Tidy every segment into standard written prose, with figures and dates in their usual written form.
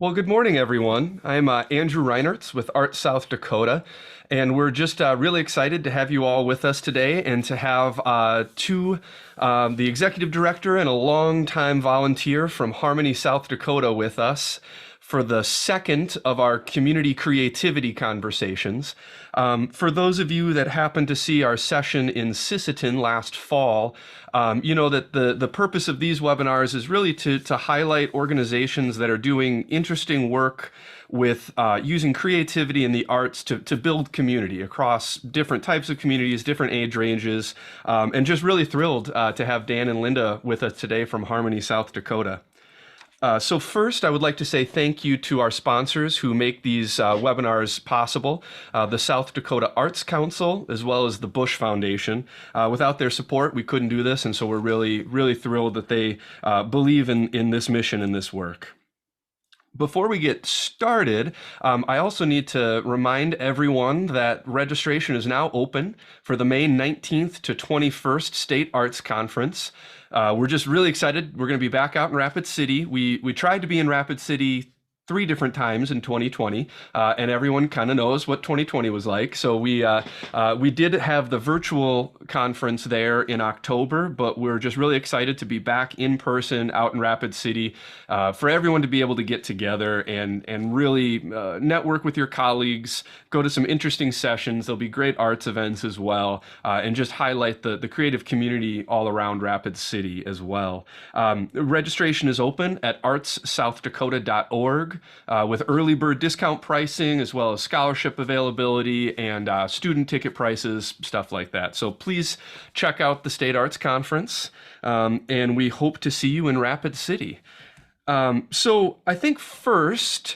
Well, good morning, everyone. I'm Andrew Reinertz with Art South Dakota, and we're just really excited to have you all with us today and to have the executive director and a longtime volunteer from Harmony, South Dakota with us for the second of our community creativity conversations. For those of you that happened to see our session in Sisseton last fall, you know that the purpose of these webinars is really to highlight organizations that are doing interesting work with using creativity and the arts to build community across different types of communities, different age ranges, and just really thrilled to have Dan and Linda with us today from Harmony, South Dakota. So first, I would like to say thank you to our sponsors who make these webinars possible, the South Dakota Arts Council, as well as the Bush Foundation. Without their support, we couldn't do this, and so we're really thrilled that they believe in this mission and this work. Before we get started, I also need to remind everyone that registration is now open for the May 19th to 21st State Arts Conference. We're just really excited. We're going to be back out in Rapid City. We tried to be in Rapid City 3 different times in 2020, and everyone kind of knows what 2020 was like. So we did have the virtual conference there in October, but we're just really excited to be back in person out in Rapid City for everyone to be able to get together and really network with your colleagues, go to some interesting sessions. There'll be great arts events as well, and just highlight the creative community all around Rapid City as well. Registration is open at artssouthdakota.org. With early bird discount pricing, as well as scholarship availability and student ticket prices, stuff like that. So please check out the State Arts Conference, and we hope to see you in Rapid City. So I think first,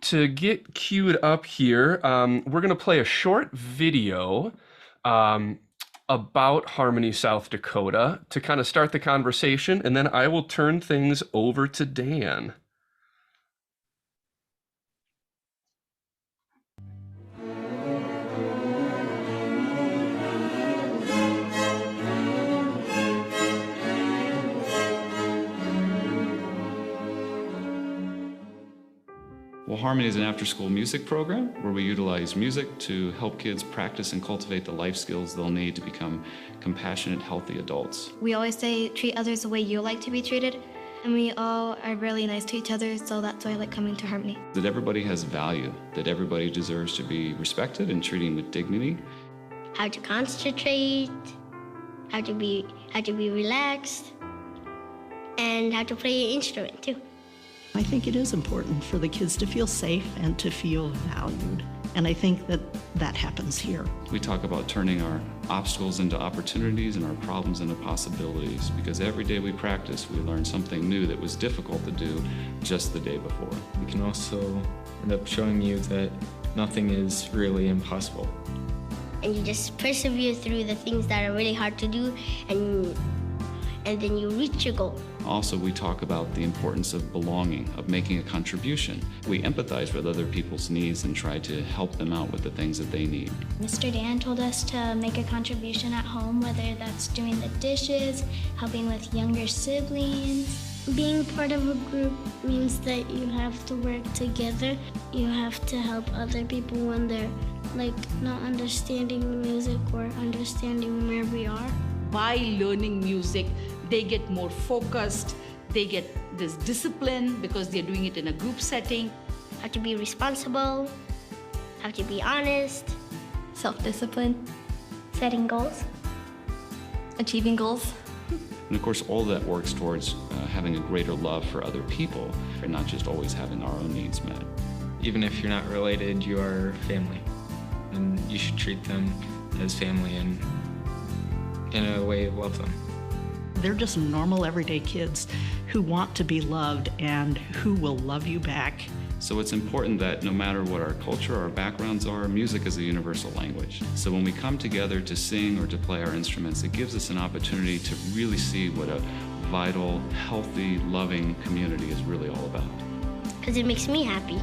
to get queued up here, we're going to play a short video about Harmony, South Dakota to kind of start the conversation, and then I will turn things over to Dan. Well, Harmony is an after-school music program where we utilize music to help kids practice and cultivate the life skills they'll need to become compassionate, healthy adults. We always say, treat others the way you like to be treated, and we all are really nice to each other, so that's why I like coming to Harmony. That everybody has value, that everybody deserves to be respected and treated with dignity. How to concentrate, how to be relaxed, and how to play an instrument too. I think it is important for the kids to feel safe and to feel valued. And I think that happens here. We talk about turning our obstacles into opportunities and our problems into possibilities, because every day we practice, we learn something new that was difficult to do just the day before. We can also end up showing you that nothing is really impossible. And you just persevere through the things that are really hard to do, and then you reach your goal. Also, we talk about the importance of belonging, of making a contribution. We empathize with other people's needs and try to help them out with the things that they need. Mr. Dan told us to make a contribution at home, whether that's doing the dishes, helping with younger siblings. Being part of a group means that you have to work together. You have to help other people when they're not understanding the music or understanding where we are. By learning music, they get more focused, they get this discipline because they're doing it in a group setting. How to be responsible, how to be honest, Self-discipline, Setting goals. achieving goals. And of course, all that works towards having a greater love for other people and not just always having our own needs met. Even if you're not related, you are family. And you should treat them as family and in a way love them. They're just normal, everyday kids who want to be loved and who will love you back. So it's important that no matter what our culture, our backgrounds are, music is a universal language. So when we come together to sing or to play our instruments, it gives us an opportunity to really see what a vital, healthy, loving community is really all about. because it makes me happy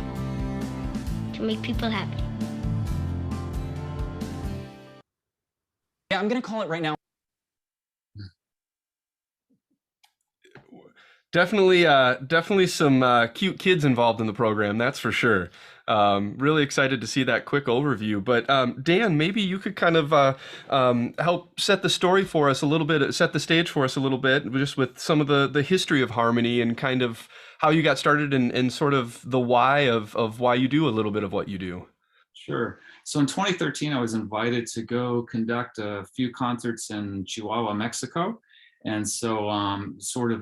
to make people happy. Yeah, I'm gonna call it right now. Definitely some cute kids involved in the program, that's for sure. Really excited to see that quick overview. But Dan, maybe you could kind of help set the story for us a little bit, set the stage for us a little bit, just with some of the history of Harmony and kind of how you got started and sort of the why of why you do a little bit of what you do. Sure. So in 2013, I was invited to go conduct a few concerts in Chihuahua, Mexico. And so sort of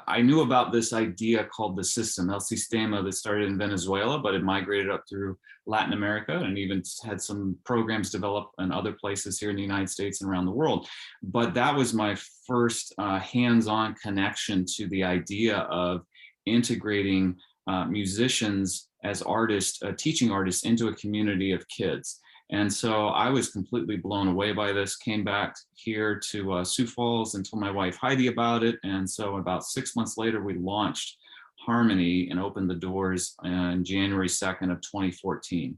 I knew about this idea called the system, El Sistema, that started in Venezuela, but it migrated up through Latin America and even had some programs developed in other places here in the United States and around the world. But that was my first hands-on connection to the idea of integrating musicians as artists, teaching artists into a community of kids. And so I was completely blown away by this, came back here to Sioux Falls and told my wife Heidi about it. And so about 6 months later, we launched Harmony and opened the doors on January 2nd of 2014.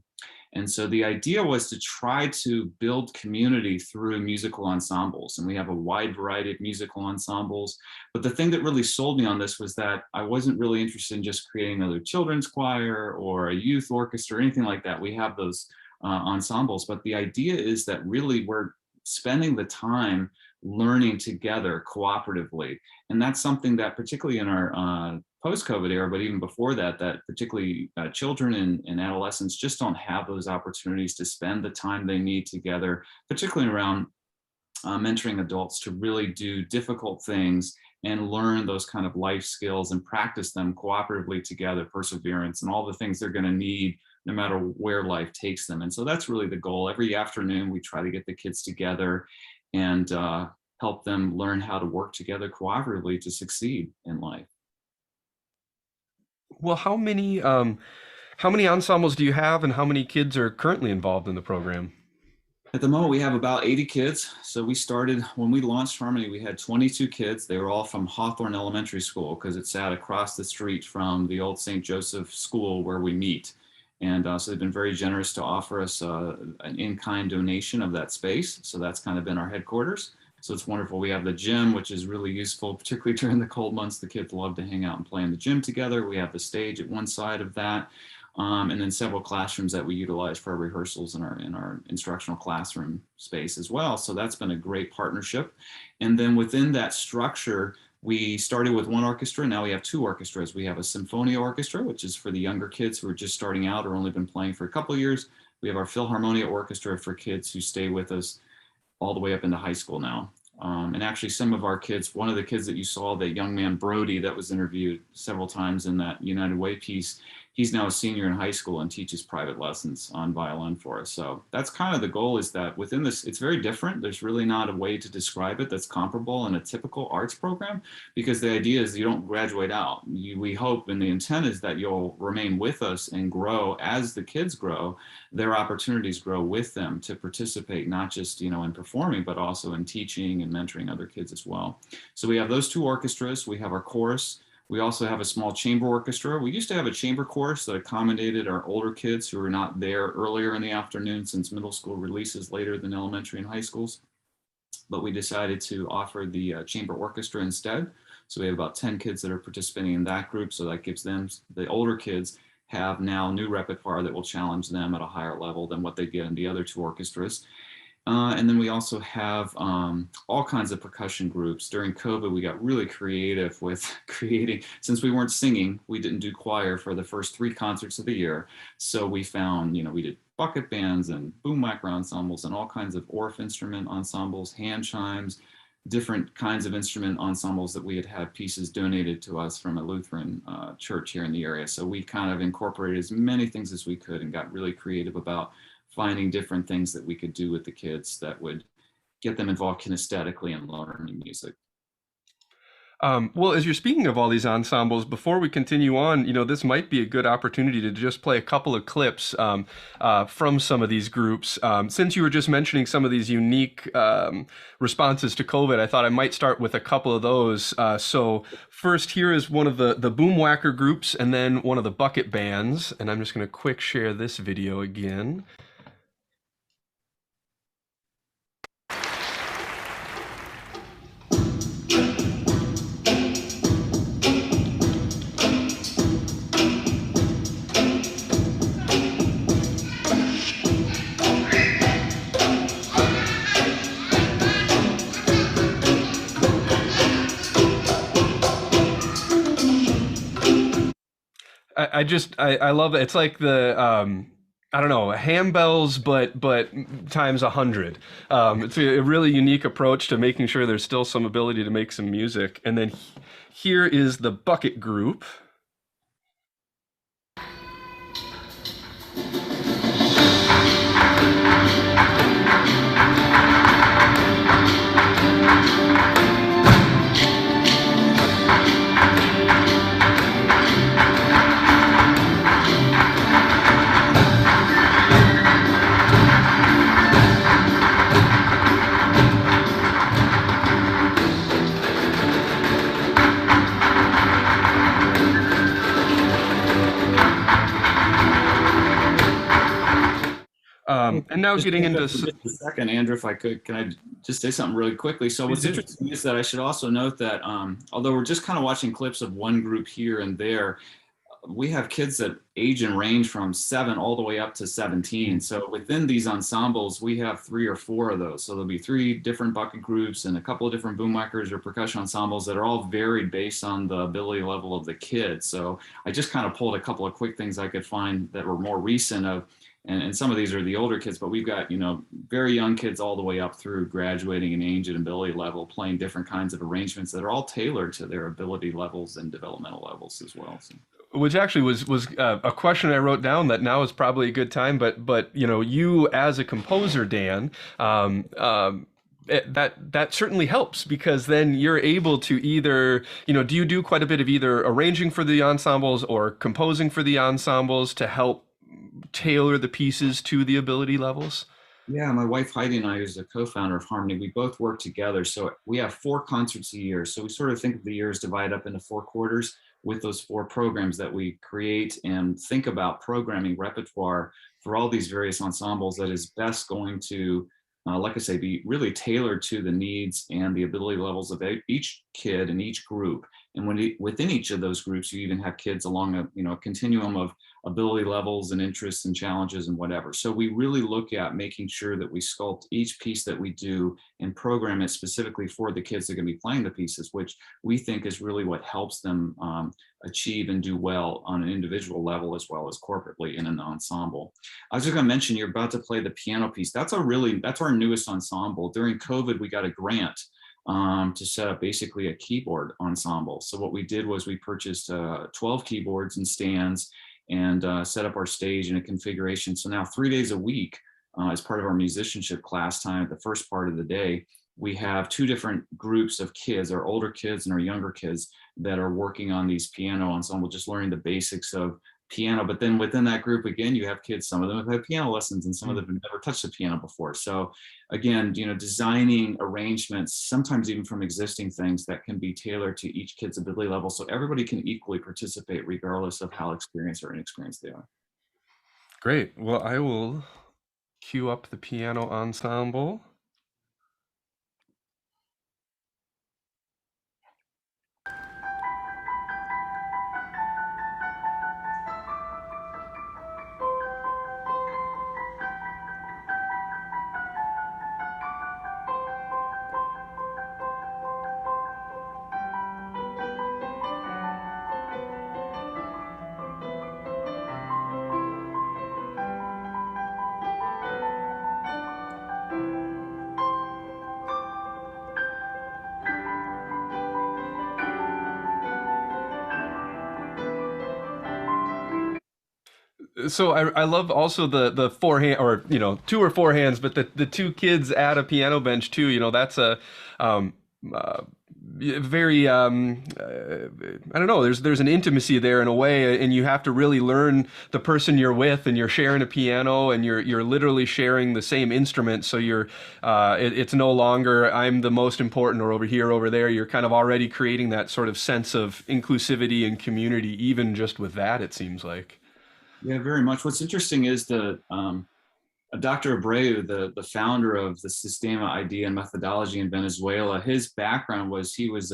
And so the idea was to try to build community through musical ensembles. And we have a wide variety of musical ensembles. But the thing that really sold me on this was that I wasn't really interested in just creating another children's choir or a youth orchestra or anything like that. We have those ensembles, but the idea is that really we're spending the time learning together cooperatively. And that's something that particularly in our post-COVID era, but even before that, that particularly children and adolescents just don't have those opportunities to spend the time they need together, particularly around mentoring adults to really do difficult things and learn those kind of life skills and practice them cooperatively together, perseverance, and all the things they're going to need no matter where life takes them. And so that's really the goal. Every afternoon, we try to get the kids together and help them learn how to work together cooperatively to succeed in life. Well, how many ensembles do you have, and how many kids are currently involved in the program? At the moment, we have about 80 kids. So we started, when we launched Harmony, we had 22 kids. They were all from Hawthorne Elementary School because it sat across the street from the old St. Joseph School where we meet. And so they've been very generous to offer us an in-kind donation of that space. So that's kind of been our headquarters. So it's wonderful. We have the gym, which is really useful, particularly during the cold months. The kids love to hang out and play in the gym together. We have the stage at one side of that. And then several classrooms that we utilize for our rehearsals in our instructional classroom space as well. So that's been a great partnership. And then within that structure, we started with one orchestra. Now we have two orchestras. We have a Symphonia Orchestra, which is for the younger kids who are just starting out or only been playing for a couple of years. We have our Philharmonia Orchestra for kids who stay with us all the way up into high school now. And actually some of our kids, one of the kids that you saw, that young man Brody that was interviewed several times in that United Way piece, he's now a senior in high school and teaches private lessons on violin for us. So that's kind of the goal, is that within this, it's very different. There's really not a way to describe it that's comparable in a typical arts program, because the idea is you don't graduate out. We hope, and the intent is that you'll remain with us and grow as the kids grow. Their opportunities grow with them to participate, not just, in performing, but also in teaching and mentoring other kids as well. So we have those two orchestras. We have our chorus. We also have a small chamber orchestra. We used to have a chamber chorus that accommodated our older kids who were not there earlier in the afternoon, since middle school releases later than elementary and high schools. But we decided to offer the chamber orchestra instead. So we have about 10 kids that are participating in that group. So that gives them, the older kids have now new repertoire that will challenge them at a higher level than what they get in the other two orchestras. And then we also have all kinds of percussion groups. During COVID, we got really creative with creating, since we weren't singing, we didn't do choir for the first 3 concerts of the year. So we found, we did bucket bands and boom whacker ensembles and all kinds of Orff instrument ensembles, hand chimes, different kinds of instrument ensembles that we had pieces donated to us from a Lutheran church here in the area. So we kind of incorporated as many things as we could and got really creative about finding different things that we could do with the kids that would get them involved kinesthetically in learning music. Well, as you're speaking of all these ensembles, before we continue on, this might be a good opportunity to just play a couple of clips from some of these groups. Since you were just mentioning some of these unique responses to COVID, I thought I might start with a couple of those. So first, here is one of the boom whacker groups, and then one of the bucket bands. And I'm just going to quick share this video again. I love it. It's like the I don't know, handbells, but times 100. It's a really unique approach to making sure there's still some ability to make some music. And then here is the bucket group. And now Just getting back into up for just a second, Andrew, if I could, can I just say something really quickly? So what's interesting is that I should also note that although we're just kind of watching clips of one group here and there, we have kids that age and range from 7 all the way up to 17. So within these ensembles, we have 3 or 4 of those. So there'll be 3 different bucket groups and a couple of different boomwhackers or percussion ensembles that are all varied based on the ability level of the kid. So I just kind of pulled a couple of quick things I could find that were more recent of, and some of these are the older kids, but we've got, very young kids all the way up through graduating in age and ability level, playing different kinds of arrangements that are all tailored to their ability levels and developmental levels as well. So. which actually was a question I wrote down that now is probably a good time, but you as a composer, Dan, that certainly helps because then you're able to either, do you do quite a bit of either arranging for the ensembles or composing for the ensembles to help tailor the pieces to the ability levels? Yeah, my wife Heidi and I, who's the co-founder of Harmony, we both work together. So we have 4 concerts a year. So we sort of think of the year as divided up into 4 quarters with those 4 programs that we create and think about programming repertoire for all these various ensembles that is best going to, like I say, be really tailored to the needs and the ability levels of each kid and each group. And within each of those groups, you even have kids along a continuum of ability levels and interests and challenges and whatever. So we really look at making sure that we sculpt each piece that we do and program it specifically for the kids that are going to be playing the pieces, which we think is really what helps them achieve and do well on an individual level as well as corporately in an ensemble. I was just going to mention, you're about to play the piano piece. That's our newest ensemble. During COVID, we got a grant to set up basically a keyboard ensemble. So what we did was we purchased 12 keyboards and stands and set up our stage in a configuration. So now 3 days a week, as part of our musicianship class time at the first part of the day, we have 2 different groups of kids, our older kids and our younger kids, that are working on these piano ensemble, just learning the basics of piano. But then within that group, again, you have kids, some of them have had piano lessons and some of them have never touched the piano before. So again, designing arrangements, sometimes even from existing things that can be tailored to each kid's ability level. So everybody can equally participate regardless of how experienced or inexperienced they are. Great. Well, I will cue up the piano ensemble. So I love also the 4 hand, or 2 or 4 hands, but the 2 kids at a piano bench too. That's a very I don't know. There's an intimacy there in a way, and you have to really learn the person you're with, and you're sharing a piano, and you're literally sharing the same instrument. So it's no longer I'm the most important, or over here, over there. You're kind of already creating that sort of sense of inclusivity and community, even just with that. It seems like. Yeah, very much. What's interesting is Dr. Abreu, the founder of the Sistema Idea and Methodology in Venezuela, his background was he was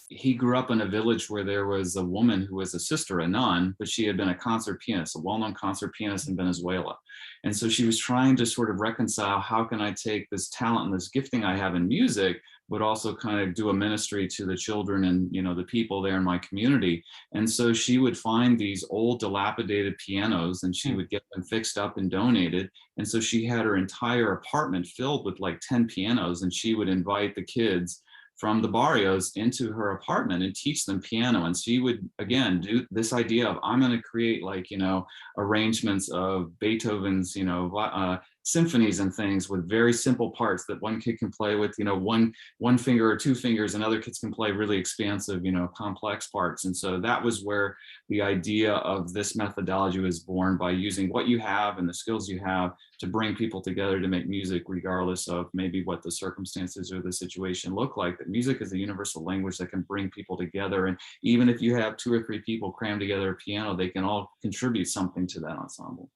he grew up in a village where there was a woman who was a sister, a nun, but she had been a concert pianist, a well-known concert pianist in Venezuela. And so she was trying to sort of reconcile, how can I take this talent and this gifting I have in music, but also kind of do a ministry to the children and, you know, the people there in my community. And so she would find these old dilapidated pianos and she would get them fixed up and donated. And so she had her entire apartment filled with like 10 pianos, and she would invite the kids from the barrios into her apartment and teach them piano. And she would, again, do this idea of, I'm going to create, like, you know, arrangements of Beethoven's, you know, symphonies and things with very simple parts that one kid can play with, you know, one finger or two fingers, and other kids can play really expansive, you know, complex parts. And so that was where the idea of this methodology was born, by using what you have and the skills you have to bring people together to make music, regardless of maybe what the circumstances or the situation look like. That music is a universal language that can bring people together. And even if you have 2 or 3 people cram together a piano, they can all contribute something to that ensemble.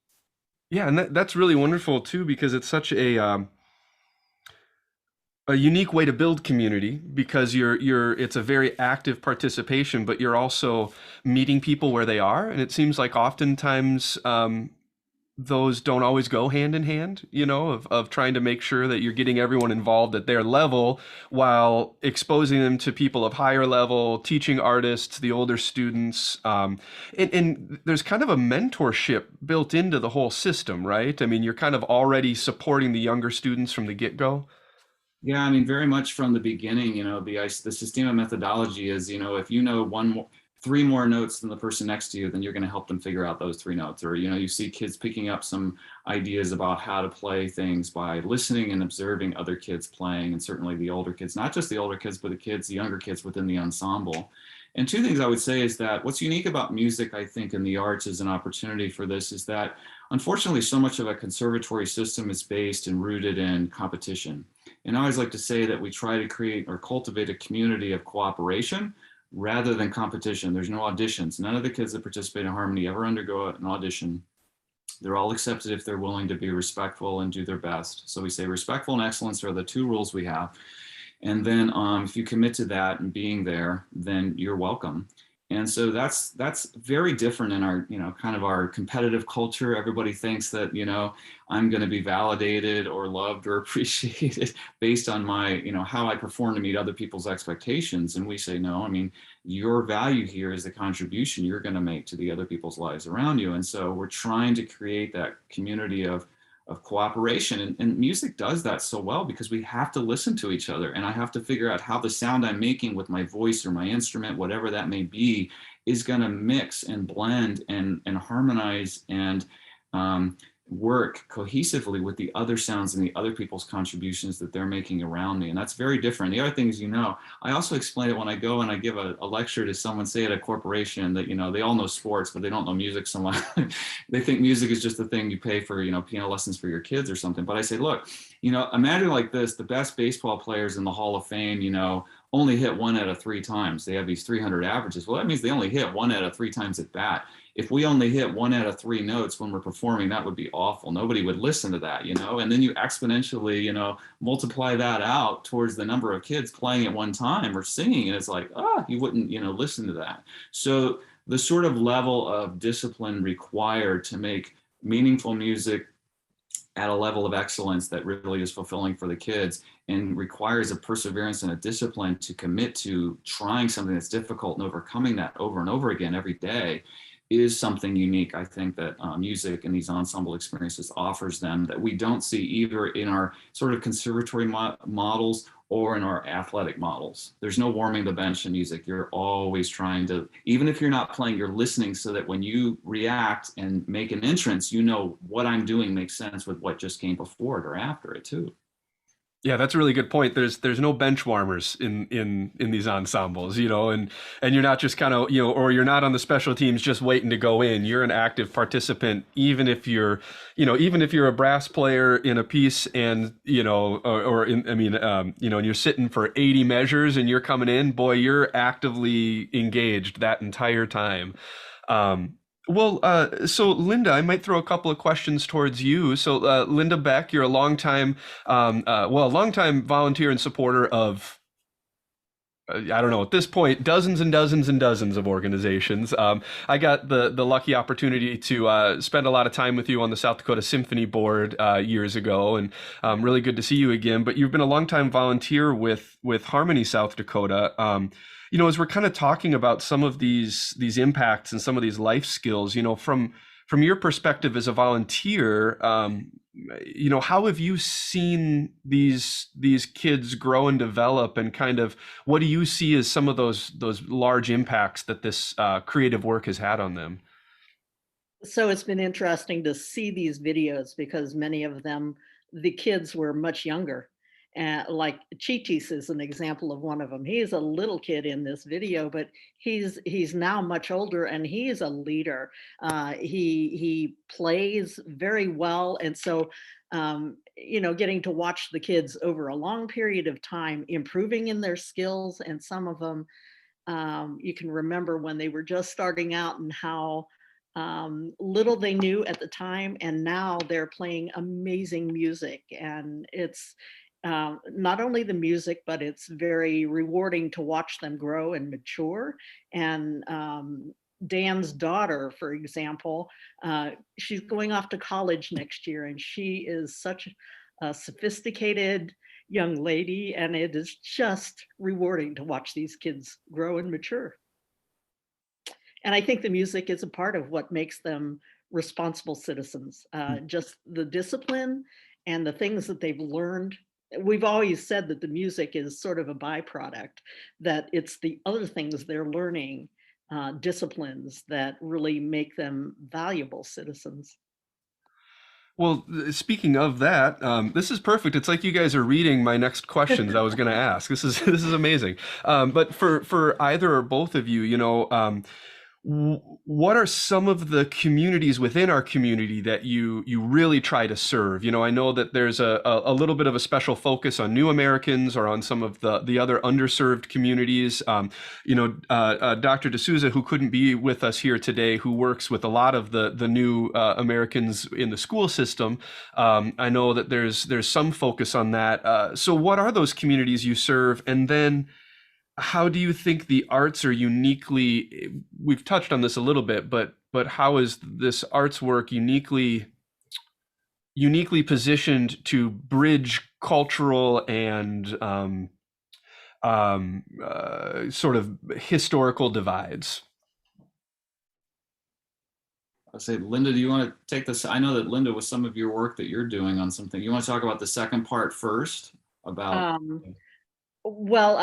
Yeah, and that's really wonderful too, because it's such a unique way to build community, because it's a very active participation, but you're also meeting people where they are. And it seems like oftentimes those don't always go hand in hand, you know, of trying to make sure that you're getting everyone involved at their level while exposing them to people of higher level, teaching artists, the older students. And there's kind of a mentorship built into the whole system, right? I mean, you're kind of already supporting the younger students from the get-go. Yeah, I mean, very much from the beginning, you know, the Sistema methodology is, you know, if you know 3 more notes than the person next to you, then you're going to help them figure out those 3 notes. Or, you know, you see kids picking up some ideas about how to play things by listening and observing other kids playing, and certainly the older kids, not just the older kids, but the younger kids within the ensemble. And 2 things I would say is that what's unique about music, I think, and the arts as an opportunity for this, is that unfortunately so much of a conservatory system is based and rooted in competition. And I always like to say that we try to create or cultivate a community of cooperation rather than competition. There's no auditions. None of the kids that participate in Harmony ever undergo an audition. They're all accepted if they're willing to be respectful and do their best. So we say respectful and excellence are the 2 rules we have. And then if you commit to that and being there, then you're welcome. And so that's very different in our, you know, kind of our competitive culture. Everybody thinks that, you know, I'm going to be validated or loved or appreciated based on my, you know, how I perform to meet other people's expectations. And we say, no, I mean, your value here is the contribution you're going to make to the other people's lives around you. And so we're trying to create that community of cooperation, and music does that so well, because we have to listen to each other, and I have to figure out how the sound I'm making with my voice or my instrument, whatever that may be, is going to mix and blend and harmonize and work cohesively with the other sounds and the other people's contributions that they're making around me. And that's very different. The other thing is, you know, I also explain it when I go and I give a lecture to someone, say at a corporation, that, you know, they all know sports, but they don't know music so much. They think music is just the thing you pay for, you know, piano lessons for your kids or something. But I say, look, you know, imagine like this: the best baseball players in the Hall of Fame, you know, only hit 1 out of 3 times. They have these 300 averages. Well, that means they only hit 1 out of 3 times at bat. If we only hit 1 out of 3 notes when we're performing, that would be awful. Nobody would listen to that, you know. And then you exponentially, you know, multiply that out towards the number of kids playing at one time or singing, and it's like, you wouldn't, you know, listen to that. So the sort of level of discipline required to make meaningful music at a level of excellence that really is fulfilling for the kids, and requires a perseverance and a discipline to commit to trying something that's difficult and overcoming that over and over again every day, is something unique, I think, that music and these ensemble experiences offers them, that we don't see either in our sort of conservatory models or in our athletic models. There's no warming the bench in music. You're always trying to, even if you're not playing, you're listening, so that when you react and make an entrance, you know what I'm doing makes sense with what just came before it or after it too. Yeah, that's a really good point. There's no bench warmers in these ensembles, you know, and you're not just kind of, you know, or you're not on the special teams just waiting to go in. You're an active participant, even if you're a brass player in a piece, and, you know, you know, and you're sitting for 80 measures and you're coming in, boy, you're actively engaged that entire time. So Linda, I might throw a couple of questions towards you. So Linda Beck, you're a longtime volunteer and supporter of I don't know, at this point, dozens and dozens and dozens of organizations. I got the lucky opportunity to spend a lot of time with you on the South Dakota Symphony Board years ago, and really good to see you again. But you've been a longtime volunteer with Harmony South Dakota. As we're kind of talking about some of these impacts and some of these life skills, from your perspective as a volunteer, how have you seen these kids grow and develop, and kind of what do you see as some of those large impacts that this creative work has had on them? So it's been interesting to see these videos because many of them, the kids were much younger. Like Chichis is an example of one of them. He's a little kid in this video, but he's now much older and he is a leader. He plays very well, and so getting to watch the kids over a long period of time improving in their skills, and some of them you can remember when they were just starting out and how little they knew at the time, and now they're playing amazing music, and it's not only the music, but it's very rewarding to watch them grow and mature. And Dan's daughter, for example, she's going off to college next year, and she is such a sophisticated young lady, and it is just rewarding to watch these kids grow and mature. And I think the music is a part of what makes them responsible citizens. Just the discipline and the things that they've learned. We've always said that the music is sort of a byproduct, that it's the other things they're learning, disciplines, that really make them valuable citizens. Well, speaking of that, this is perfect. It's like you guys are reading my next questions I was going to ask. This is amazing. But for either or both of you, what are some of the communities within our community that you really try to serve? I know that there's a little bit of a special focus on new Americans or on some of the other underserved communities. Dr. D'Souza, who couldn't be with us here today, who works with a lot of the new Americans in the school system. I know that there's some focus on that. So what are those communities you serve? And then how do you think the arts are uniquely, we've touched on this a little bit, but how is this arts work uniquely positioned to bridge cultural and sort of historical divides? I'll say, Linda, do you want to take this? I know that Linda, with some of your work that you're doing on something, you want to talk about the second part first about? Well,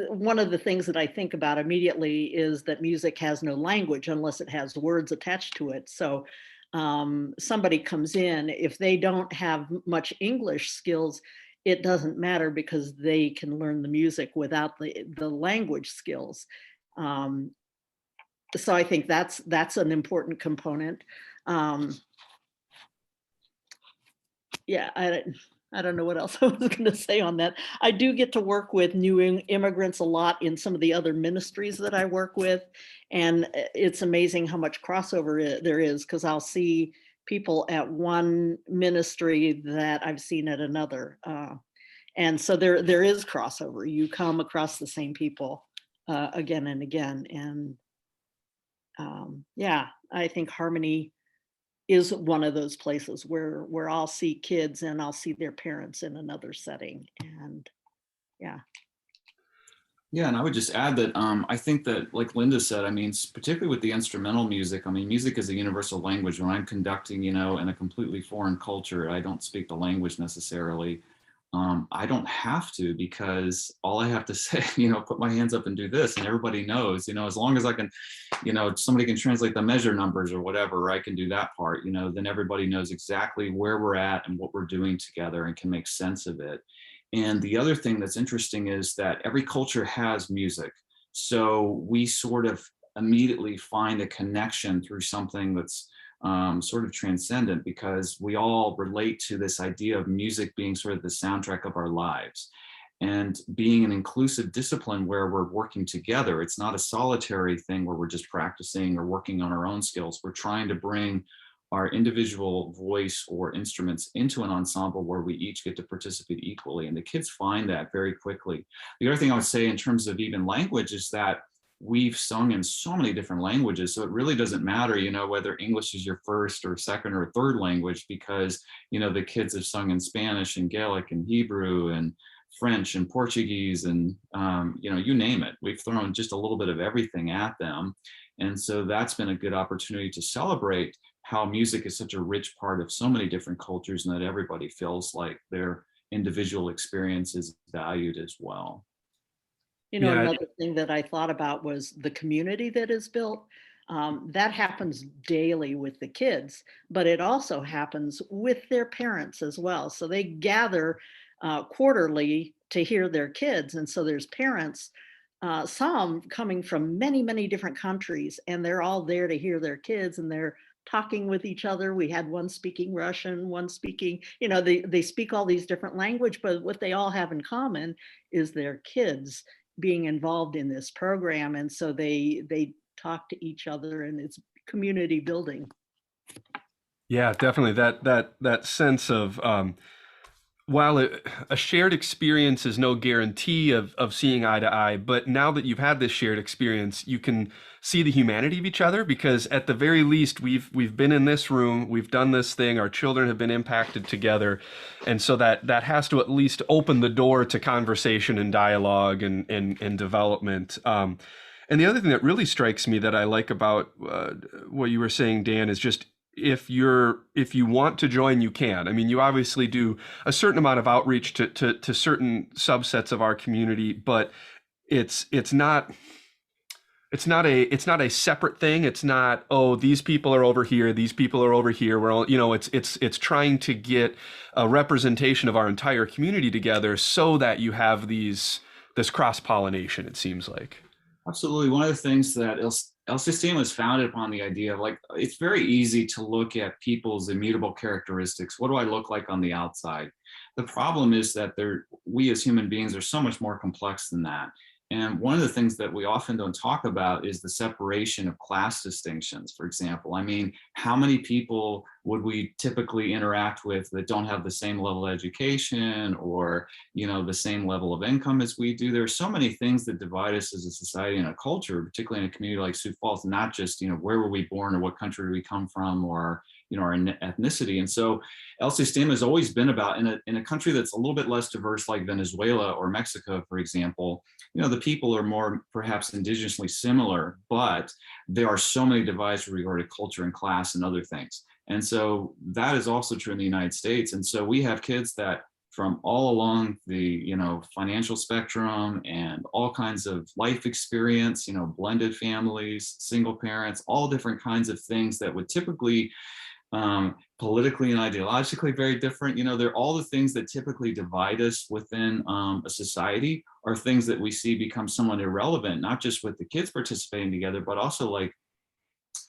one of the things that I think about immediately is that music has no language unless it has words attached to it. So somebody comes in, if they don't have much English skills, it doesn't matter because they can learn the music without the language skills. So I think that's an important component. I don't know what else I was going to say on that. I do get to work with new immigrants a lot in some of the other ministries that I work with. And it's amazing how much crossover there is, because I'll see people at one ministry that I've seen at another. And so there is crossover. You come across the same people again and again. And I think Harmony is one of those places where I'll see kids and I'll see their parents in another setting. And yeah, and I would just add that I think that, like Linda said, I mean, particularly with the instrumental music, I mean, music is a universal language. When I'm conducting, in a completely foreign culture, I don't speak the language necessarily. I don't have to, because all I have to say, put my hands up and do this, and everybody knows, as long as I can, somebody can translate the measure numbers or whatever, or I can do that part, then everybody knows exactly where we're at and what we're doing together and can make sense of it. And the other thing that's interesting is that every culture has music. So we sort of immediately find a connection through something that's sort of transcendent, because we all relate to this idea of music being sort of the soundtrack of our lives, and being an inclusive discipline where we're working together. It's not a solitary thing where we're just practicing or working on our own skills. We're trying to bring our individual voice or instruments into an ensemble where we each get to participate equally. And the kids find that very quickly. The other thing I would say in terms of even language is that we've sung in so many different languages. So it really doesn't matter, whether English is your first or second or third language, because, the kids have sung in Spanish and Gaelic and Hebrew and French and Portuguese and, you name it. We've thrown just a little bit of everything at them. And so that's been a good opportunity to celebrate how music is such a rich part of so many different cultures, and that everybody feels like their individual experience is valued as well. Yeah. Another thing that I thought about was the community that is built. That happens daily with the kids, but it also happens with their parents as well. So they gather quarterly to hear their kids. And so there's parents, some coming from many, many different countries, and they're all there to hear their kids, and they're talking with each other. We had one speaking Russian, one speaking, they speak all these different language, but what they all have in common is their kids being involved in this program. And so they talk to each other, and it's community building. Yeah, definitely. That sense of while a shared experience is no guarantee of seeing eye to eye, but now that you've had this shared experience, you can see the humanity of each other, because at the very least, we've been in this room, we've done this thing, our children have been impacted together. And so that has to at least open the door to conversation and dialogue and development. And the other thing that really strikes me that I like about what you were saying, Dan, is just if you want to join, you can. I mean, you obviously do a certain amount of outreach to certain subsets of our community, but it's not a separate thing. It's not, oh, these people are over here, these people are over here. We're all, it's trying to get a representation of our entire community together so that you have this cross-pollination, it seems like. Absolutely. One of the things that El Sistema is founded upon the idea of, like, it's very easy to look at people's immutable characteristics. What do I look like on the outside? The problem is that we as human beings are so much more complex than that. And one of the things that we often don't talk about is the separation of class distinctions, for example. I mean, how many people would we typically interact with that don't have the same level of education or, the same level of income as we do? There are so many things that divide us as a society and a culture, particularly in a community like Sioux Falls, not just, where were we born or what country we come from or, our ethnicity. And so El Sistema has always been about, in a country that's a little bit less diverse like Venezuela or Mexico, for example, the people are more perhaps indigenously similar, but there are so many divides regarding culture and class and other things. And so that is also true in the United States. And so we have kids that from all along the, financial spectrum and all kinds of life experience, blended families, single parents, all different kinds of things that would typically politically and ideologically very different. They're all the things that typically divide us within a society are things that we see become somewhat irrelevant, not just with the kids participating together, but also like,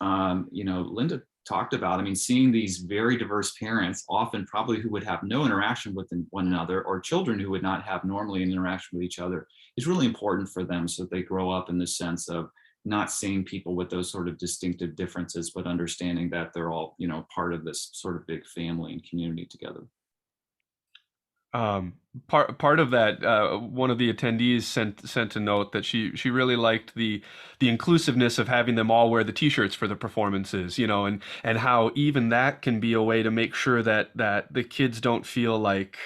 Linda talked about, I mean, seeing these very diverse parents, often probably who would have no interaction with one another, or children who would not have normally an interaction with each other, is really important for them so that they grow up in the sense of not seeing people with those sort of distinctive differences, but understanding that they're all, part of this sort of big family and community together. Part of that, one of the attendees sent a note that she really liked the inclusiveness of having them all wear the t-shirts for the performances, and how even that can be a way to make sure that the kids don't feel like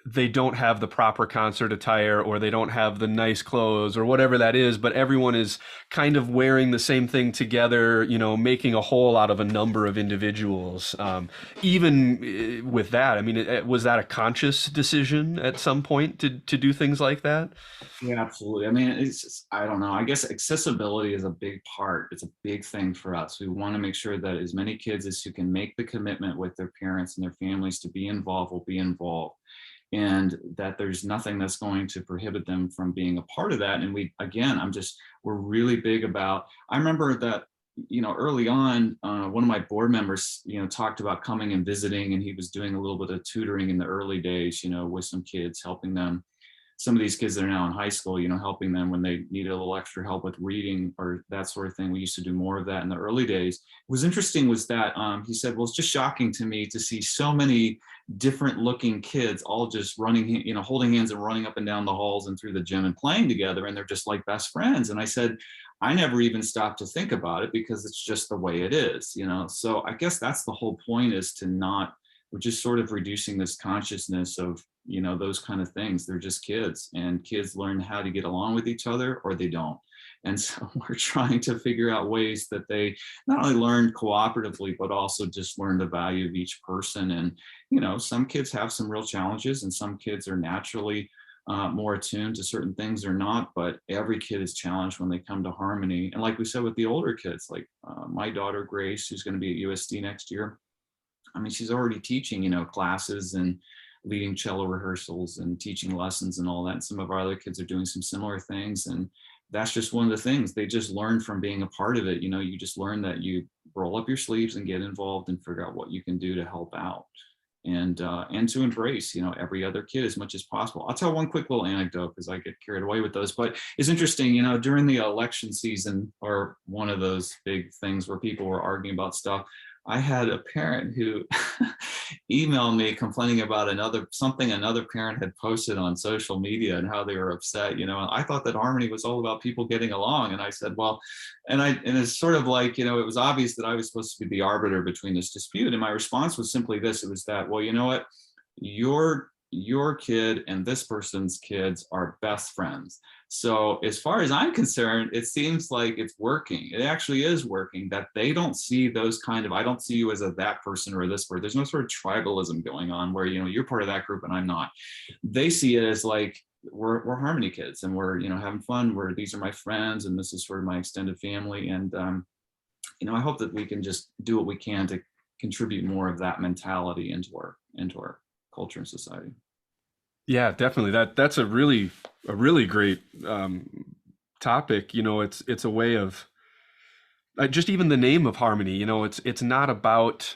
they don't have the proper concert attire, or they don't have the nice clothes, or whatever that is, but everyone is kind of wearing the same thing together, making a whole out of a number of individuals. Even with that, I mean, was that a conscious decision at some point to do things like that? Yeah, absolutely. I mean, it's just, I don't know. I guess accessibility is a big part. It's a big thing for us. We want to make sure that as many kids as who can make the commitment with their parents and their families to be involved will be involved. And that there's nothing that's going to prohibit them from being a part of that. And we're really big about, I remember that, early on, one of my board members, talked about coming and visiting, and he was doing a little bit of tutoring in the early days, with some kids, helping them some of these kids that are now in high school, helping them when they needed a little extra help with reading or that sort of thing. We used to do more of that in the early days. What was interesting was that he said, well, it's just shocking to me to see so many different looking kids all just running, holding hands and running up and down the halls and through the gym and playing together. And they're just like best friends. And I said, I never even stopped to think about it because it's just the way it is, So I guess that's the whole point, is to not, we're just sort of reducing this consciousness of, those kind of things. They're just kids, and kids learn how to get along with each other or they don't. And so we're trying to figure out ways that they not only learn cooperatively, but also just learn the value of each person. And, some kids have some real challenges, and some kids are naturally more attuned to certain things or not, but every kid is challenged when they come to harmony. And like we said with the older kids, like my daughter Grace, who's going to be at USD next year, I mean, she's already teaching, classes and leading cello rehearsals and teaching lessons and all that. And some of our other kids are doing some similar things. And that's just one of the things they just learn from being a part of it. You just learn that you roll up your sleeves and get involved and figure out what you can do to help out. And to embrace, every other kid as much as possible. I'll tell one quick little anecdote because I get carried away with those, but it's interesting, during the election season, or one of those big things where people were arguing about stuff, I had a parent who emailed me complaining about something another parent had posted on social media and how they were upset. And I thought that harmony was all about people getting along. And I said, well, and it's sort of like, it was obvious that I was supposed to be the arbiter between this dispute. And my response was simply this: it was that, well, you know what, your kid and this person's kids are best friends. So as far as I'm concerned, it seems like it's working. It actually is working, that they don't see those kind of, I don't see you as that person or this person. There's no sort of tribalism going on where, you're part of that group and I'm not. They see it as like, we're harmony kids and we're, having fun. These are my friends and this is sort of my extended family. And, I hope that we can just do what we can to contribute more of that mentality into our culture and society. Yeah, definitely. That's a really great topic. It's a way of just even the name of harmony. It's not monophonic.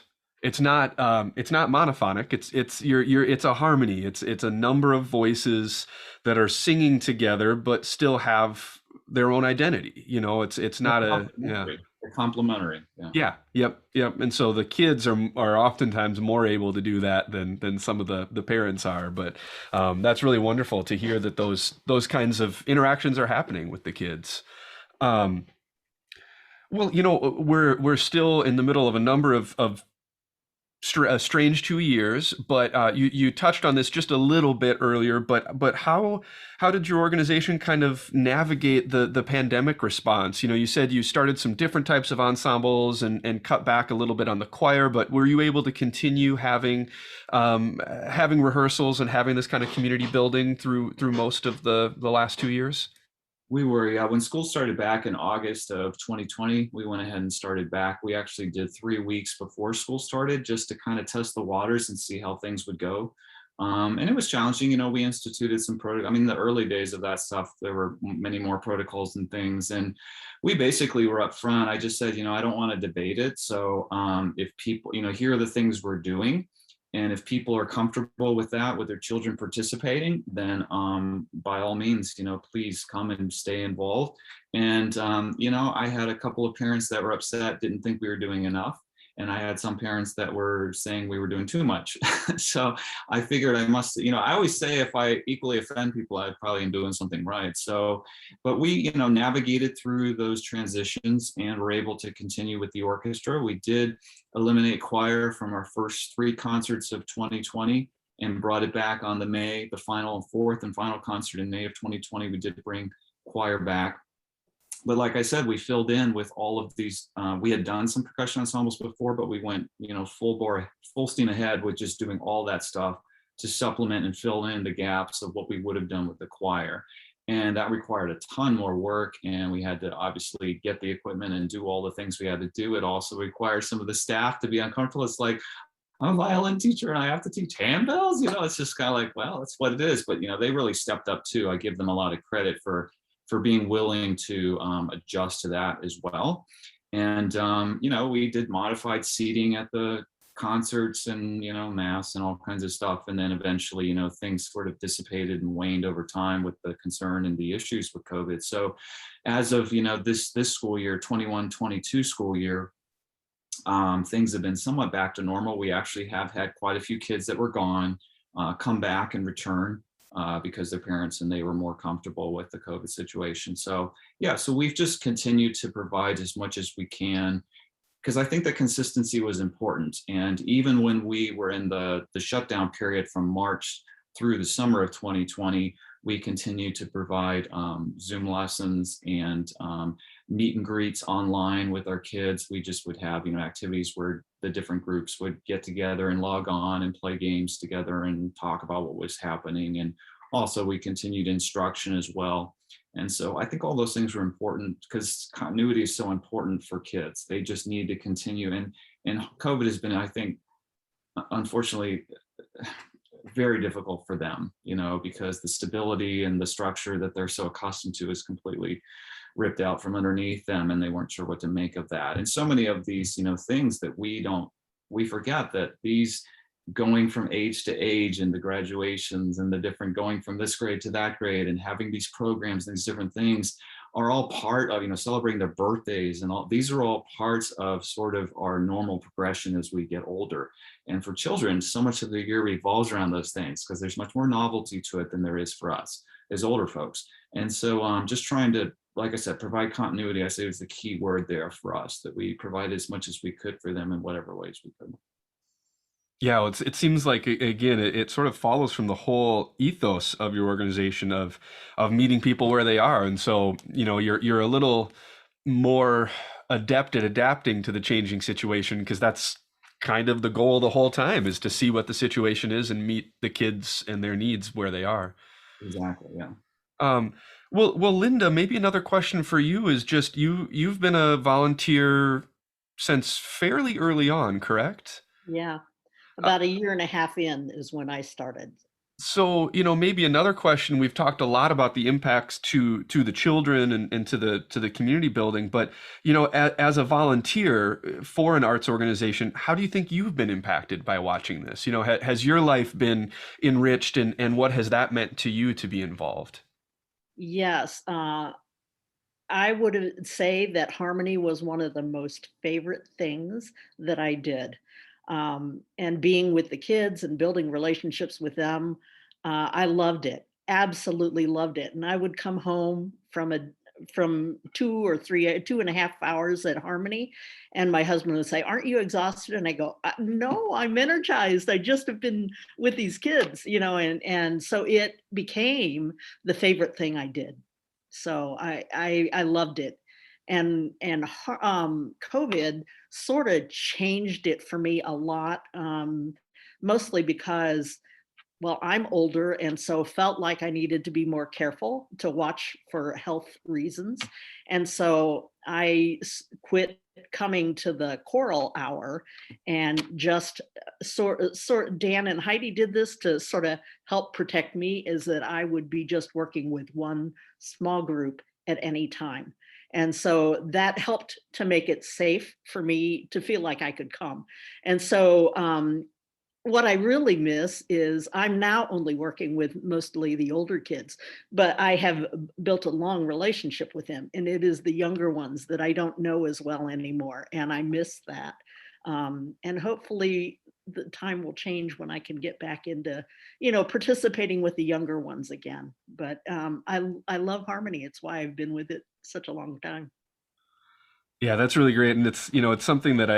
It's a harmony. It's a number of voices that are singing together, but still have their own identity. It's not They're complementary. Yeah. Yep. And so the kids are oftentimes more able to do that than some of the parents are. But that's really wonderful to hear that those kinds of interactions are happening with the kids. Well, we're still in the middle of a number of a strange 2 years, but you touched on this just a little bit earlier. But how did your organization kind of navigate the pandemic response? You said you started some different types of ensembles and cut back a little bit on the choir, but were you able to continue having rehearsals and having this kind of community building through most of the last 2 years? We were, yeah. When school started back in August of 2020, we went ahead and started back. We actually did 3 weeks before school started just to kind of test the waters and see how things would go. And it was challenging. We instituted some the early days of that stuff, there were many more protocols and things. And we basically were up front. I just said, I don't want to debate it. So if people, here are the things we're doing. And if people are comfortable with that, with their children participating, then by all means, please come and stay involved. And, I had a couple of parents that were upset, didn't think we were doing enough. And I had some parents that were saying we were doing too much. So I figured I must, I always say if I equally offend people, I probably am doing something right. So, but we, navigated through those transitions and were able to continue with the orchestra. We did eliminate choir from our first 3 concerts of 2020 and brought it back on the fourth and final concert in May of 2020. We did bring choir back. But like I said, we filled in with all of these. We had done some percussion ensembles before, but we went, full steam ahead with just doing all that stuff to supplement and fill in the gaps of what we would have done with the choir. And that required a ton more work. And we had to obviously get the equipment and do all the things we had to do. It also required some of the staff to be uncomfortable. It's like, I'm a violin teacher and I have to teach handbells. It's just kind of like, well, that's what it is. But, they really stepped up too. I give them a lot of credit for being willing to adjust to that as well. And, we did modified seating at the concerts and, mass and all kinds of stuff. And then eventually, things sort of dissipated and waned over time with the concern and the issues with COVID. So as of, this school year, 21-22 school year, things have been somewhat back to normal. We actually have had quite a few kids that were gone come back and return because their parents and they were more comfortable with the COVID situation. So yeah, so we've just continued to provide as much as we can, because I think that consistency was important. And even when we were in the shutdown period from March through the summer of 2020, we continued to provide Zoom lessons and meet and greets online with our kids. We just would have, activities where the different groups would get together and log on and play games together and talk about what was happening. And also we continued instruction as well. And so I think all those things were important because continuity is so important for kids. They just need to continue. And COVID has been, I think, unfortunately, very difficult for them, because the stability and the structure that they're so accustomed to is completely ripped out from underneath them, and they weren't sure what to make of that. And so many of these, things that we forget that these going from age to age and the graduations and the different going from this grade to that grade and having these programs and these different things are all part of, celebrating their birthdays and all. These are all parts of sort of our normal progression as we get older. And for children, so much of the year revolves around those things because there's much more novelty to it than there is for us as older folks. And so just trying to, like I said, provide continuity, I say was the key word there for us, that we provide as much as we could for them in whatever ways we could. Yeah, well, it seems like, again, it sort of follows from the whole ethos of your organization of meeting people where they are. And so, you're a little more adept at adapting to the changing situation, because that's kind of the goal the whole time, is to see what the situation is and meet the kids and their needs where they are. Exactly, yeah. Well, Linda, maybe another question for you is just you've been a volunteer since fairly early on, correct? Yeah. About a year and a half in is when I started. So, maybe another question, we've talked a lot about the impacts to the children and to the community building, but, as a volunteer for an arts organization, how do you think you've been impacted by watching this? Has your life been enriched, and what has that meant to you to be involved? Yes. I would say that harmony was one of the most favorite things that I did. And being with the kids and building relationships with them, I loved it, absolutely loved it. And I would come home from 2.5 hours at Harmony, and my husband would say, "Aren't you exhausted?" And I go, "No, I'm energized. I just have been with these kids, and so it became the favorite thing I did. So I loved it. And COVID sort of changed it for me a lot, mostly because, well, I'm older, and so felt like I needed to be more careful to watch for health reasons. And so I quit coming to the choral hour and just Dan and Heidi did this to sort of help protect me, is that I would be just working with one small group at any time. And so that helped to make it safe for me to feel like I could come. And so what I really miss is I'm now only working with mostly the older kids, but I have built a long relationship with them. And it is the younger ones that I don't know as well anymore. And I miss that. And hopefully the time will change when I can get back into, participating with the younger ones again. But I love Harmony. It's why I've been with it such a long time. Yeah, that's really great, and it's something that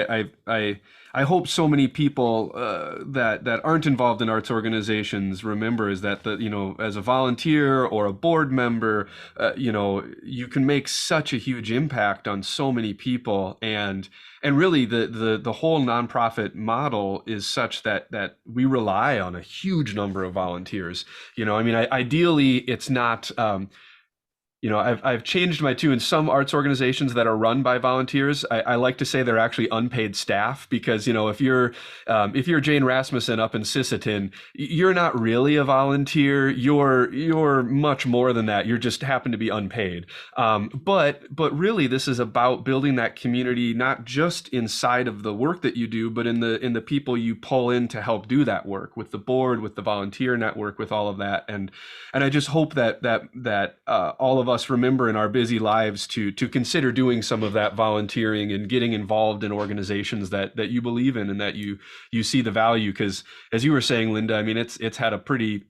I hope so many people that aren't involved in arts organizations remember, is that as a volunteer or a board member, you can make such a huge impact on so many people, and really the whole nonprofit model is such that we rely on a huge number of volunteers. Ideally it's not. You know, I've changed my tune. In some arts organizations that are run by volunteers, I like to say they're actually unpaid staff, because, you know, if you're Jane Rasmussen up in Sisseton, you're not really a volunteer. You're much more than that. You just happen to be unpaid. But really, this is about building that community, not just inside of the work that you do, but in the people you pull in to help do that work, with the board, with the volunteer network, with all of that. And I just hope that all of us remember in our busy lives to consider doing some of that volunteering and getting involved in organizations that you believe in and that you see the value. Because as you were saying, Linda, I mean, it's had a pretty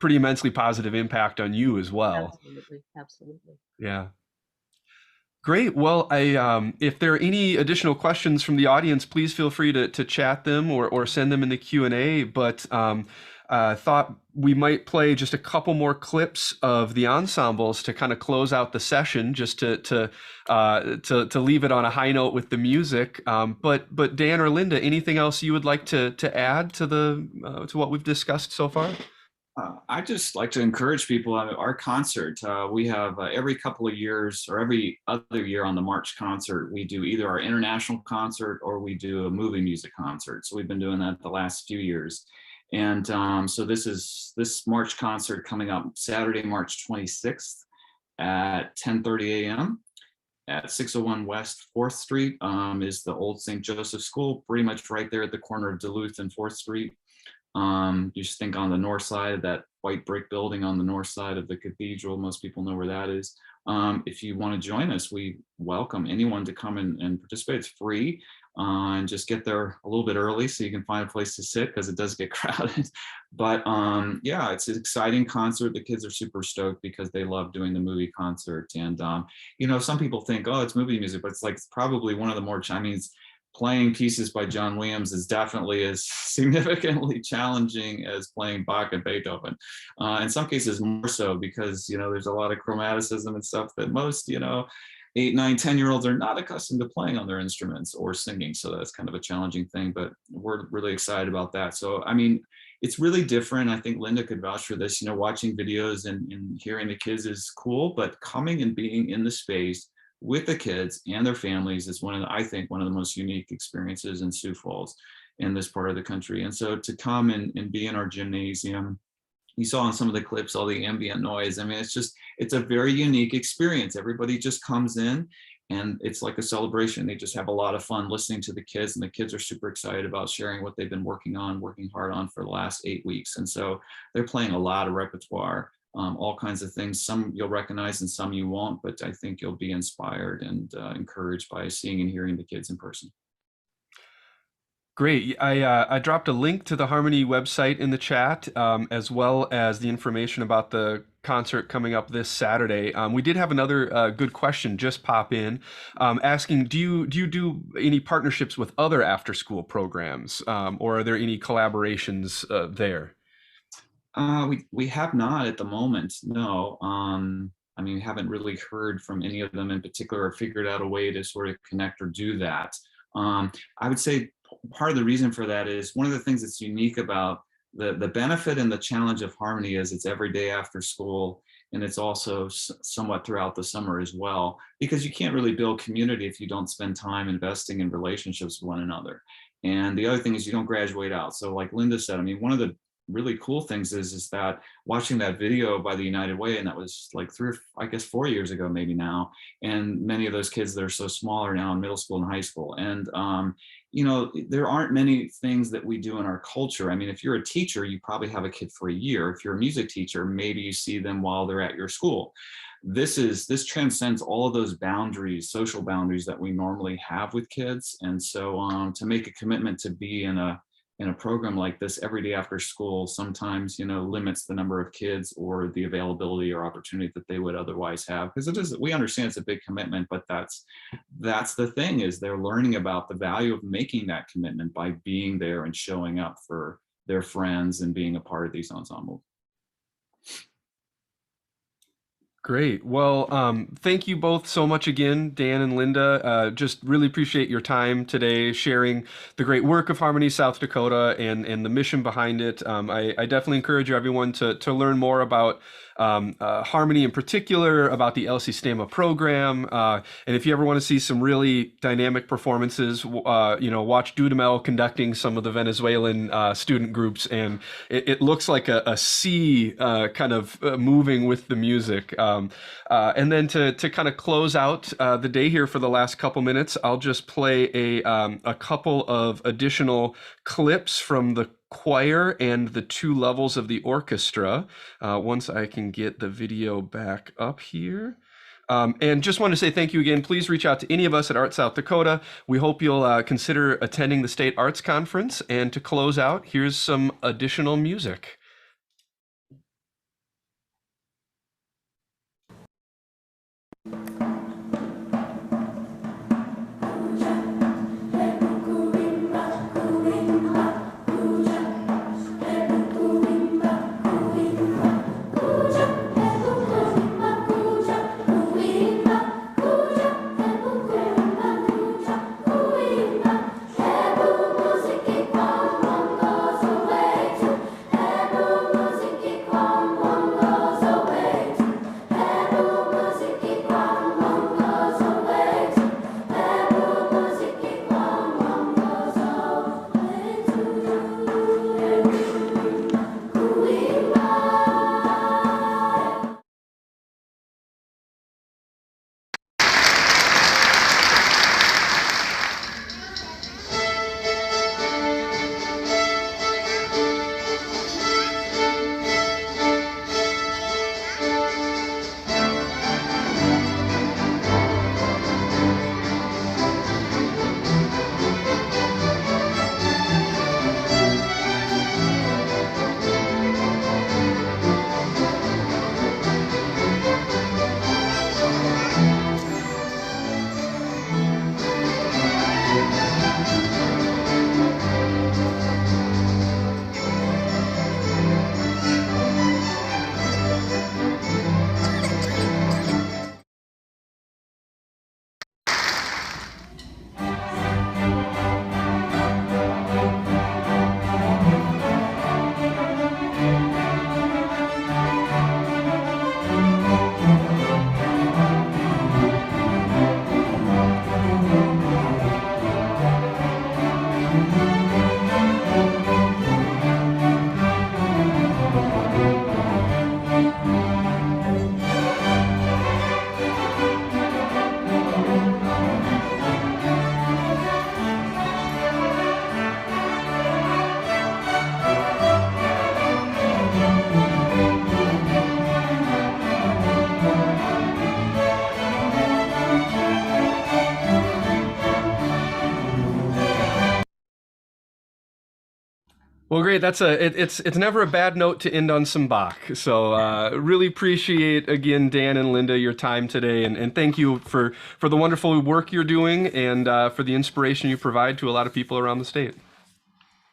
immensely positive impact on you as well. Absolutely. Yeah. Great. Well, if there are any additional questions from the audience, please feel free to chat them or send them in the Q&A. But thought we might play just a couple more clips of the ensembles to kind of close out the session, just to leave it on a high note with the music. But Dan or Linda, anything else you would like to add to what we've discussed so far? I just like to encourage people. Our concert, we have every couple of years or every other year on the March concert, we do either our international concert or we do a movie music concert. So we've been doing that the last few years. And so this March concert coming up Saturday, March 26th at 10:30 a.m. at 601 West 4th Street is the old St. Joseph School, pretty much right there at the corner of Duluth and 4th Street. You just think on the north side, that white brick building on the north side of the cathedral. Most people know where that is. If you want to join us, we welcome anyone to come and participate. It's free, and just get there a little bit early so you can find a place to sit, because it does get crowded. But yeah, it's an exciting concert. The kids are super stoked because they love doing the movie concert. And you know, some people think, oh, it's movie music, but it's probably one of the more, I mean, playing pieces by John Williams is definitely as significantly challenging as playing Bach and Beethoven. In some cases more so, because, you know, there's a lot of chromaticism and stuff that most, you know, 8, 9, 10-year-olds are not accustomed to playing on their instruments or singing. So that's kind of a challenging thing, but we're really excited about that. So, I mean, it's really different. I think Linda could vouch for this, you know, watching videos and hearing the kids is cool, but coming and being in the space with the kids and their families is I think one of the most unique experiences in Sioux Falls, in this part of the country. And so to come and be in our gymnasium, you saw in some of the clips all the ambient noise. I mean, it's a very unique experience. Everybody just comes in and it's like a celebration. They just have a lot of fun listening to the kids, and the kids are super excited about sharing what they've been working hard on for the last 8 weeks. And so they're playing a lot of repertoire. All kinds of things. Some you'll recognize and some you won't, but I think you'll be inspired and encouraged by seeing and hearing the kids in person. Great. I dropped a link to the Harmony website in the chat, as well as the information about the concert coming up this Saturday. We did have another good question just pop in, asking, do you do any partnerships with other after-school programs, or are there any collaborations there? We have not at the moment, no. I mean, we haven't really heard from any of them in particular or figured out a way to sort of connect or do that. I would say part of the reason for that is one of the things that's unique about the benefit and the challenge of Harmony is it's every day after school, and it's also somewhat throughout the summer as well, because you can't really build community if you don't spend time investing in relationships with one another. And the other thing is you don't graduate out. So like Linda said, I mean, one of the really cool things is that watching that video by the United Way, and that was like 4 years ago maybe now, and many of those kids that are so small are now in middle school and high school. And you know, there aren't many things that we do in our culture. I mean, if you're a teacher, you probably have a kid for a year. If you're a music teacher, maybe you see them while they're at your school. This transcends all of those boundaries, social boundaries that we normally have with kids. And so to make a commitment to be in a program like this every day after school sometimes, you know, limits the number of kids or the availability or opportunity that they would otherwise have. Because we understand it's a big commitment, but that's the thing, is they're learning about the value of making that commitment by being there and showing up for their friends and being a part of these ensembles. Great. Well, thank you both so much again, Dan and Linda. Just really appreciate your time today, sharing the great work of Harmony South Dakota and the mission behind it. I definitely encourage everyone to learn more about harmony in particular, about the LC STEMA program. And if you ever want to see some really dynamic performances, watch Dudamel conducting some of the Venezuelan student groups, and it looks like a sea kind of moving with the music. And then to kind of close out the day here for the last couple minutes, I'll just play a couple of additional clips from the choir and the 2 levels of the orchestra, once I can get the video back up here. And just want to say thank you again. Please reach out to any of us at Art South Dakota. We hope you'll consider attending the State Arts Conference. And to close out, here's some additional music. Well, great. It's never a bad note to end on some Bach. So really appreciate, again, Dan and Linda, your time today. And thank you for the wonderful work you're doing and for the inspiration you provide to a lot of people around the state.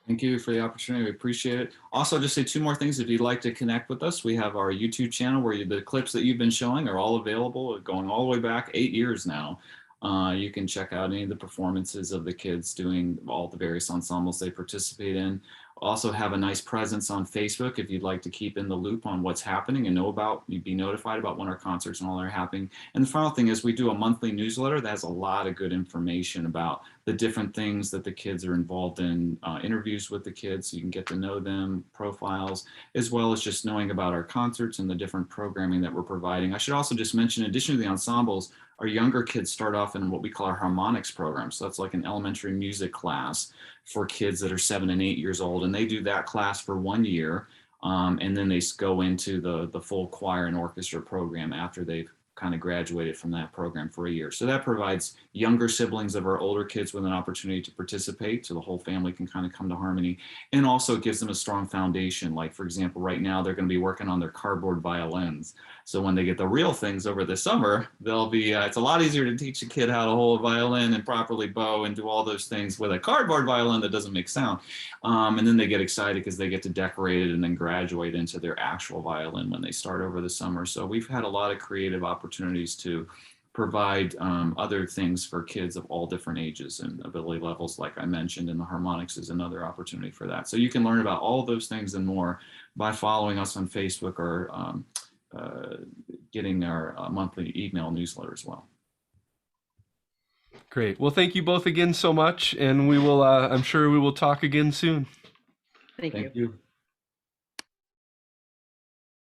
Thank you for the opportunity. We appreciate it. Also, just say 2 more things. If you'd like to connect with us, we have our YouTube channel where the clips that you've been showing are all available, going all the way back 8 years now. You can check out any of the performances of the kids doing all the various ensembles they participate in. Also have a nice presence on Facebook if you'd like to keep in the loop on what's happening and you'd be notified about when our concerts and all are happening. And the final thing is we do a monthly newsletter that has a lot of good information about the different things that the kids are involved in, interviews with the kids so you can get to know them, profiles, as well as just knowing about our concerts and the different programming that we're providing. I should also just mention, in addition to the ensembles, our younger kids start off in what we call our harmonics program. So that's like an elementary music class for kids that are 7 and 8 years old. And they do that class for 1 year. And then they go into the full choir and orchestra program after they've kind of graduated from that program for a year. So that provides younger siblings of our older kids with an opportunity to participate so the whole family can kind of come to harmony. And also gives them a strong foundation. Like, for example, right now they're going to be working on their cardboard violins. So when they get the real things over the summer, they'll be, it's a lot easier to teach a kid how to hold a violin and properly bow and do all those things with a cardboard violin that doesn't make sound. And then they get excited because they get to decorate it and then graduate into their actual violin when they start over the summer. So we've had a lot of creative opportunities to provide other things for kids of all different ages and ability levels, like I mentioned, and the harmonics is another opportunity for that. So you can learn about all of those things and more by following us on Facebook or getting our monthly email newsletter as well. Great. Well, thank you both again so much, and we will. I'm sure we will talk again soon. Thank you. Thank you.